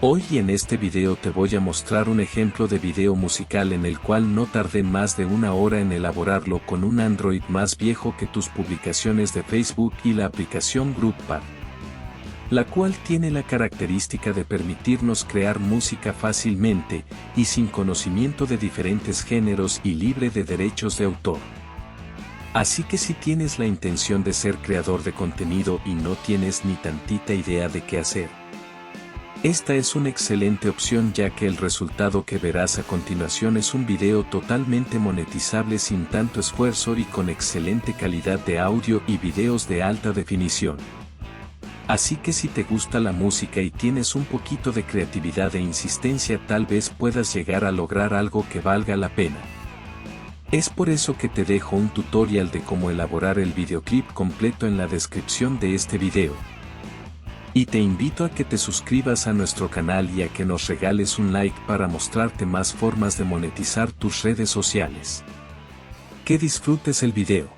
Hoy en este video te voy a mostrar un ejemplo de video musical en el cual no tardé más de una hora en elaborarlo con un Android más viejo que tus publicaciones de Facebook y la aplicación Groove Pad, la cual tiene la característica de permitirnos crear música fácilmente y sin conocimiento de diferentes géneros y libre de derechos de autor. Así que si tienes la intención de ser creador de contenido y no tienes ni tantita idea de qué hacer, esta es una excelente opción ya que el resultado que verás a continuación es un video totalmente monetizable sin tanto esfuerzo y con excelente calidad de audio y videos de alta definición. Así que si te gusta la música y tienes un poquito de creatividad e insistencia, tal vez puedas llegar a lograr algo que valga la pena. Es por eso que te dejo un tutorial de cómo elaborar el videoclip completo en la descripción de este video. Y te invito a que te suscribas a nuestro canal y a que nos regales un like para mostrarte más formas de monetizar tus redes sociales. Que disfrutes el video.